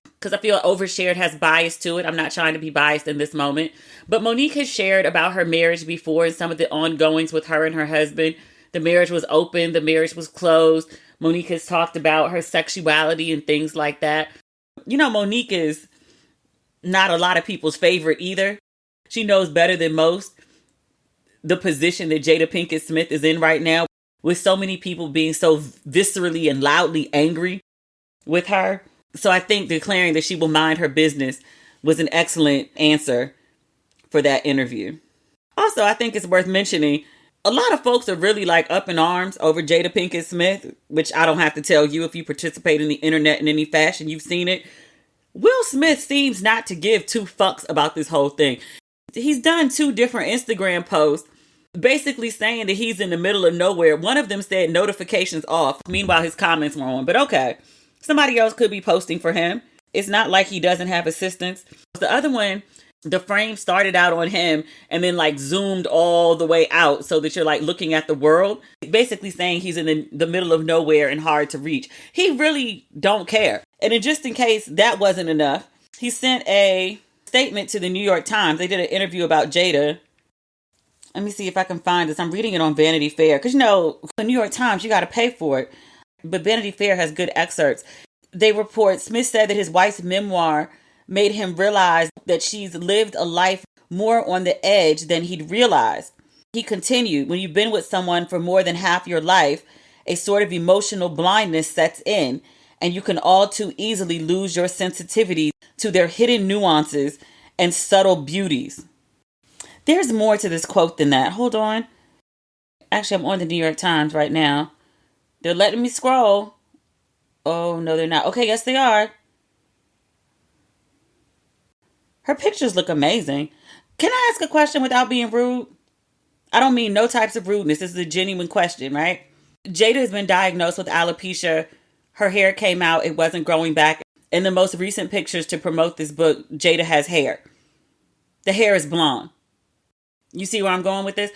because I feel overshared has bias to it. I'm not trying to be biased in this moment. But Monique has shared about her marriage before and some of the ongoings with her and her husband. The marriage was open. The marriage was closed. Monique has talked about her sexuality and things like that. You know, Monique is not a lot of people's favorite either. She knows better than most the position that Jada Pinkett Smith is in right now, with so many people being so viscerally and loudly angry with her. So I think declaring that she will mind her business was an excellent answer for that interview. Also, I think it's worth mentioning, a lot of folks are really like up in arms over Jada Pinkett Smith, which I don't have to tell you if you participate in the internet in any fashion, you've seen it. Will Smith seems not to give two fucks about this whole thing. He's done 2 different Instagram posts basically saying that he's in the middle of nowhere. One of them said notifications off. Meanwhile, his comments were on. But okay, somebody else could be posting for him. It's not like he doesn't have assistance. The other one The frame started out on him and then like zoomed all the way out so that you're like looking at the world. Basically saying he's in the middle of nowhere and hard to reach. He really don't care. And then just in case that wasn't enough, he sent a statement to the New York Times. They did an interview about Jada. Let me see if I can find this. I'm reading it on Vanity Fair. Because the New York Times, you got to pay for it. But Vanity Fair has good excerpts. They report Smith said that his wife's memoir made him realize that she's lived a life more on the edge than he'd realized. He continued, when you've been with someone for more than half your life, a sort of emotional blindness sets in, and you can all too easily lose your sensitivity to their hidden nuances and subtle beauties. There's more to this quote than that. Hold on. Actually, I'm on the New York Times right now. They're letting me scroll. Oh, no, they're not. Okay, yes, they are. Her pictures look amazing. Can I ask a question without being rude? I don't mean no types of rudeness. This is a genuine question, right? Jada has been diagnosed with alopecia. Her hair came out. It wasn't growing back. In the most recent pictures to promote this book, Jada has hair. The hair is blonde. You see where I'm going with this?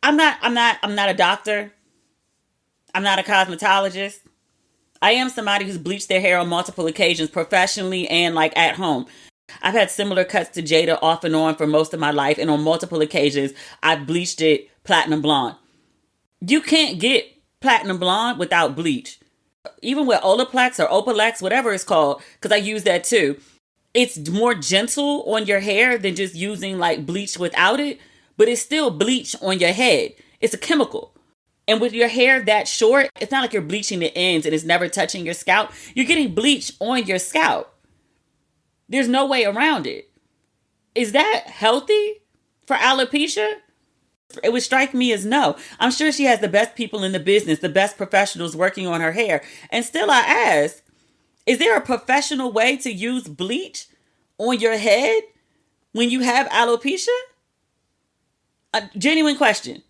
I'm not a doctor. I'm not a cosmetologist. I am somebody who's bleached their hair on multiple occasions, professionally and like at home. I've had similar cuts to Jada off and on for most of my life, and on multiple occasions, I've bleached it platinum blonde. You can't get platinum blonde without bleach. Even with Olaplex or Opalex, whatever it's called, because I use that too. It's more gentle on your hair than just using like bleach without it, but it's still bleach on your head. It's a chemical. And with your hair that short, it's not like you're bleaching the ends and it's never touching your scalp. You're getting bleach on your scalp. There's no way around it. Is that healthy for alopecia? It would strike me as no. I'm sure she has the best people in the business, the best professionals working on her hair. And still I ask, is there a professional way to use bleach on your head when you have alopecia? A genuine question.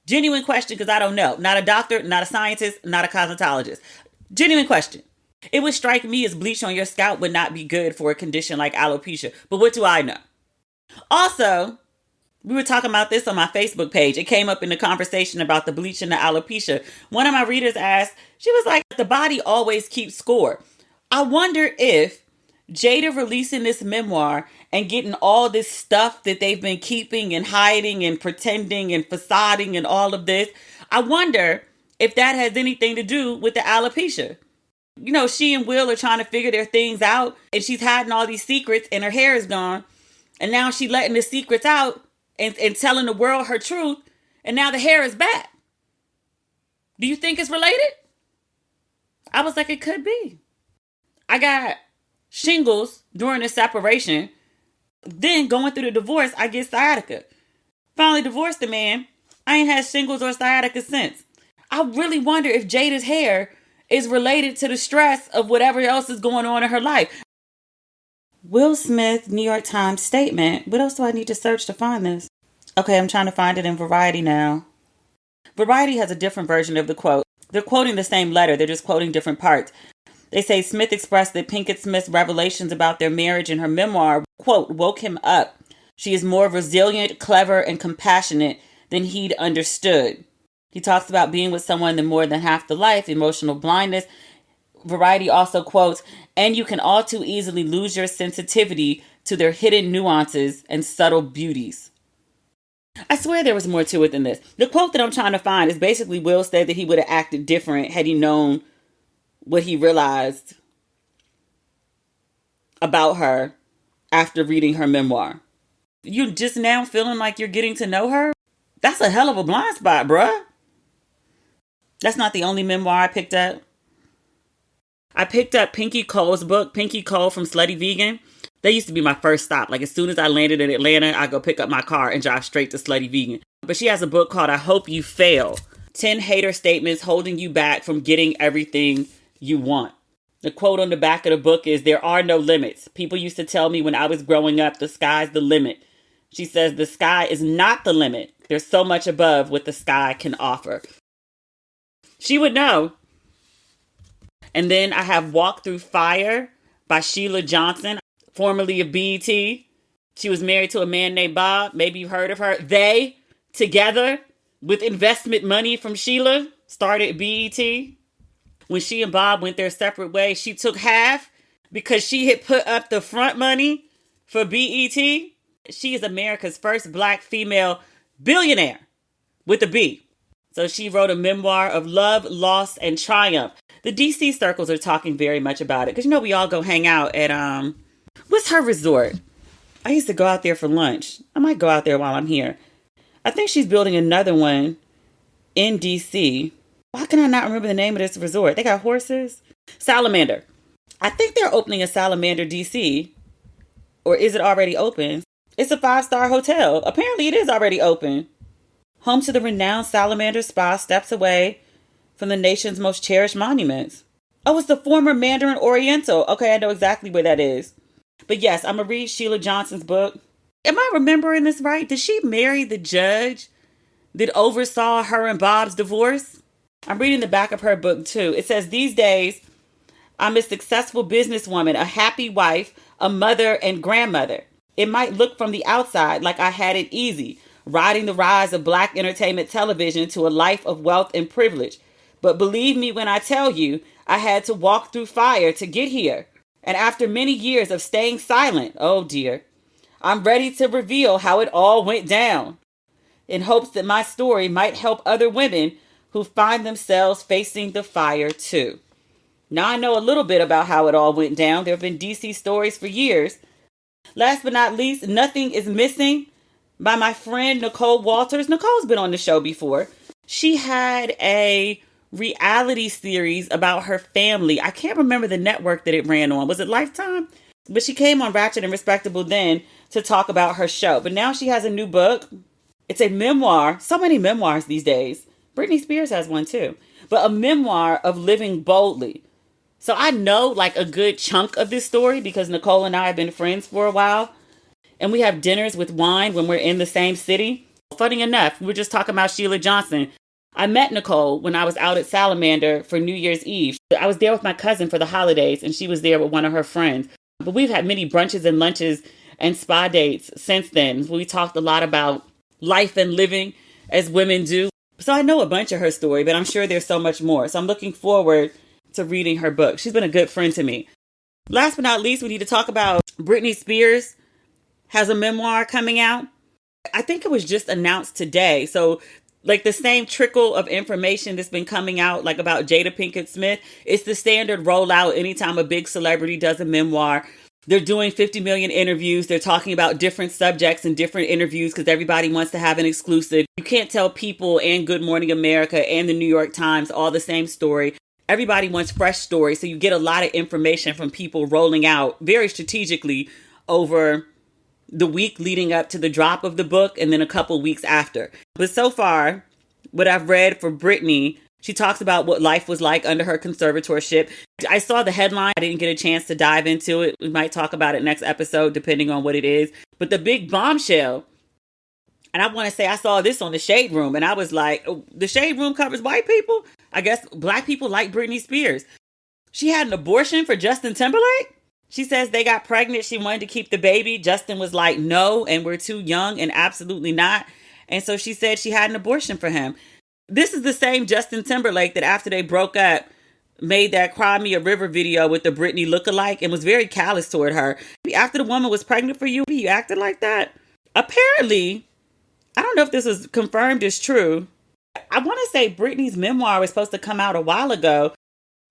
Genuine question because I don't know. Not a doctor, not a scientist, not a cosmetologist. Genuine question. It would strike me as bleach on your scalp would not be good for a condition like alopecia. But what do I know? Also, we were talking about this on my Facebook page. It came up in the conversation about the bleach and the alopecia. One of my readers asked, she was like, the body always keeps score. I wonder if Jada releasing this memoir and getting all this stuff that they've been keeping and hiding and pretending and facading and all of this, I wonder if that has anything to do with the alopecia. You know, she and Will are trying to figure their things out and she's hiding all these secrets and her hair is gone. And now she's letting the secrets out and telling the world her truth. And now the hair is back. Do you think it's related? I was like, it could be. I got shingles during the separation. Then going through the divorce, I get sciatica. Finally divorced the man. I ain't had shingles or sciatica since. I really wonder if Jada's hair is related to the stress of whatever else is going on in her life. Will Smith, New York Times statement. What else do I need to search to find this? Okay, I'm trying to find it in Variety now. Variety has a different version of the quote. They're quoting the same letter. They're just quoting different parts. They say Smith expressed that Pinkett Smith's revelations about their marriage in her memoir, quote, woke him up. She is more resilient, clever, and compassionate than he'd understood. He talks about being with someone in more than half the life, emotional blindness. Variety also quotes, and you can all too easily lose your sensitivity to their hidden nuances and subtle beauties. I swear there was more to it than this. The quote that I'm trying to find is basically Will said that he would have acted different had he known what he realized about her after reading her memoir. You just now feeling like you're getting to know her? That's a hell of a blind spot, bruh. That's not the only memoir I picked up. I picked up Pinky Cole's book, Pinky Cole from Slutty Vegan. That used to be my first stop. Like as soon as I landed in Atlanta, I go pick up my car and drive straight to Slutty Vegan. But she has a book called I Hope You Fail. 10 hater statements holding you back from getting everything you want. The quote on the back of the book is, there are no limits. People used to tell me when I was growing up, the sky's the limit. She says the sky is not the limit. There's so much above what the sky can offer. She would know. And then I have Walk Through Fire by Sheila Johnson, formerly of BET. She was married to a man named Bob. Maybe you've heard of her. They, together with investment money from Sheila, started BET. When she and Bob went their separate ways, she took half because she had put up the front money for BET. She is America's first Black female billionaire with a B. So she wrote a memoir of love, loss, and triumph. The DC circles are talking very much about it. Because, we all go hang out at, what's her resort? I used to go out there for lunch. I might go out there while I'm here. I think she's building another one in DC. Why can I not remember the name of this resort? They got horses? Salamander. I think they're opening a Salamander DC. Or is it already open? It's a 5-star hotel. Apparently it is already open. Home to the renowned Salamander Spa, steps away from the nation's most cherished monuments. Oh, it's the former Mandarin Oriental. Okay, I know exactly where that is. But yes, I'm going to read Sheila Johnson's book. Am I remembering this right? Did she marry the judge that oversaw her and Bob's divorce? I'm reading the back of her book too. It says, these days, I'm a successful businesswoman, a happy wife, a mother and grandmother. It might look from the outside like I had it easy, riding the rise of Black entertainment television to a life of wealth and privilege. But believe me when I tell you, I had to walk through fire to get here. And after many years of staying silent, oh dear, I'm ready to reveal how it all went down, in hopes that my story might help other women who find themselves facing the fire too. Now I know a little bit about how it all went down. There have been DC stories for years. Last but not least, Nothing is Missing by my friend Nicole Walters. Nicole's been on the show before. She had a reality series about her family. I can't remember the network that it ran on. Was it Lifetime? But she came on Ratchet and Respectable then to talk about her show. But now she has a new book. It's a memoir. So many memoirs these days. Brittney Spears has one too. But a memoir of living boldly. So I know like a good chunk of this story because Nicole and I have been friends for a while. And we have dinners with wine when we're in the same city. Funny enough, we were just talking about Sheila Johnson. I met Nicole when I was out at Salamander for New Year's Eve. I was there with my cousin for the holidays and she was there with one of her friends. But we've had many brunches and lunches and spa dates since then. We talked a lot about life and living as women do. So I know a bunch of her story, but I'm sure there's so much more. So I'm looking forward to reading her book. She's been a good friend to me. Last but not least, we need to talk about Brittney Spears has a memoir coming out. I think it was just announced today. So like the same trickle of information that's been coming out like about Jada Pinkett Smith, it's the standard rollout anytime a big celebrity does a memoir. They're doing 50 million interviews. They're talking about different subjects in different interviews because everybody wants to have an exclusive. You can't tell People and Good Morning America and the New York Times all the same story. Everybody wants fresh stories. So you get a lot of information from people rolling out very strategically over the week leading up to the drop of the book and then a couple weeks after. But so far, what I've read for Brittney, she talks about what life was like under her conservatorship. I saw the headline. I didn't get a chance to dive into it. We might talk about it next episode, depending on what it is. But the big bombshell, and I want to say I saw this on the Shade Room, and I was like, oh, the Shade Room covers white people? I guess Black people like Brittney Spears. She had an abortion for Justin Timberlake? She says they got pregnant. She wanted to keep the baby. Justin was like, no, and we're too young and absolutely not. And so she said she had an abortion for him. This is the same Justin Timberlake that after they broke up, made that Cry Me a River video with the Britney lookalike and was very callous toward her. After the woman was pregnant for you, you acted like that? Apparently, I don't know if this was confirmed as true. I want to say Britney's memoir was supposed to come out a while ago,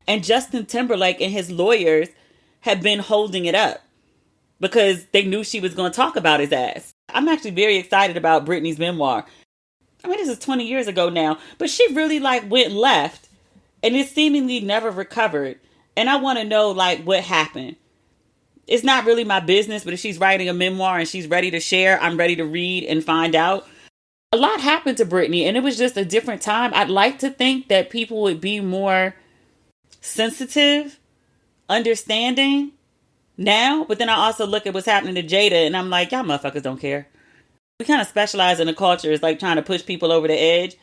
and Justin Timberlake and his lawyers had been holding it up because they knew she was going to talk about his ass. I'm actually very excited about Britney's memoir. I mean, this is 20 years ago now, but she really like went left and it seemingly never recovered. And I want to know like what happened. It's not really my business, but if she's writing a memoir and she's ready to share, I'm ready to read and find out. A lot happened to Britney and it was just a different time. I'd like to think that people would be more sensitive, understanding now, but then I also look at what's happening to Jada and I'm like, y'all motherfuckers don't care. We kind of specialize in a culture. It's like trying to push people over the edge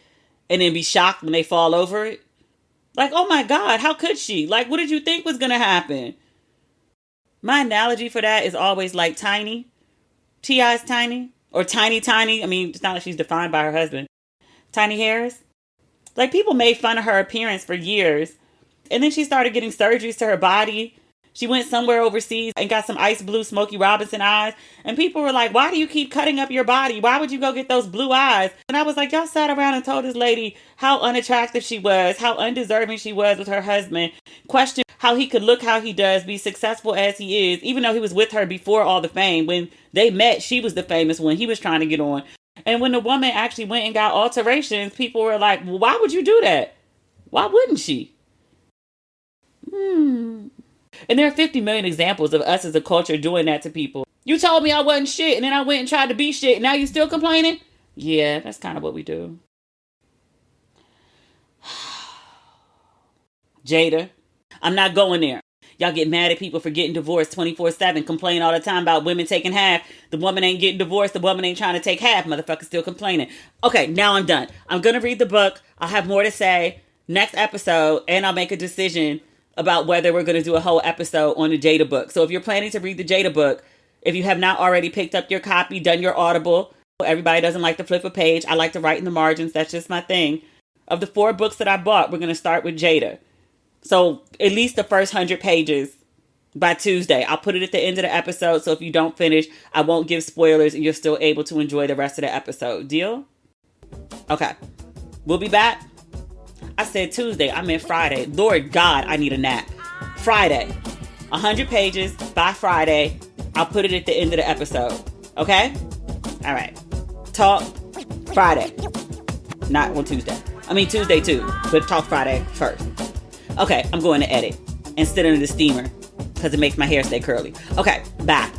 and then be shocked when they fall over it. Like, oh my God, how could she? Like, what did you think was going to happen? My analogy for that is always like Tiny. T.I.'s tiny? Or tiny? I mean, it's not like she's defined by her husband. Tiny hairs? Like, people made fun of her appearance for years. And then she started getting surgeries to her body. She went somewhere overseas and got some ice blue Smokey Robinson eyes. And people were like, why do you keep cutting up your body? Why would you go get those blue eyes? And I was like, y'all sat around and told this lady how unattractive she was, how undeserving she was with her husband. Questioned how he could look how he does, be successful as he is, even though he was with her before all the fame. When they met, she was the famous one. He was trying to get on. And when the woman actually went and got alterations, people were like, well, why would you do that? Why wouldn't she? And there are 50 million examples of us as a culture doing that to people. You told me I wasn't shit, and then I went and tried to be shit, and now you still complaining? Yeah, that's kind of what we do. Jada, I'm not going there. Y'all get mad at people for getting divorced 24/7, complain all the time about women taking half. The woman ain't getting divorced, the woman ain't trying to take half. Motherfucker still complaining. Okay, now I'm done. I'm going to read the book. I'll have more to say next episode, and I'll make a decision about whether we're going to do a whole episode on the Jada book. So if you're planning to read the Jada book, if you have not already picked up your copy, done your Audible, everybody doesn't like to flip a page. I like to write in the margins. That's just my thing. Of the 4 books that I bought, we're going to start with Jada. So at least the first 100 pages by Tuesday. I'll put it at the end of the episode. So if you don't finish, I won't give spoilers and you're still able to enjoy the rest of the episode. Deal? Okay. We'll be back. I said Tuesday, I meant Friday. Lord God, I need a nap. Friday. 100 pages by Friday. I'll put it at the end of the episode. Okay? All right. Talk Friday. Not on Tuesday. I mean Tuesday too, but talk Friday first. Okay, I'm going to edit and sit under the steamer because it makes my hair stay curly. Okay, bye.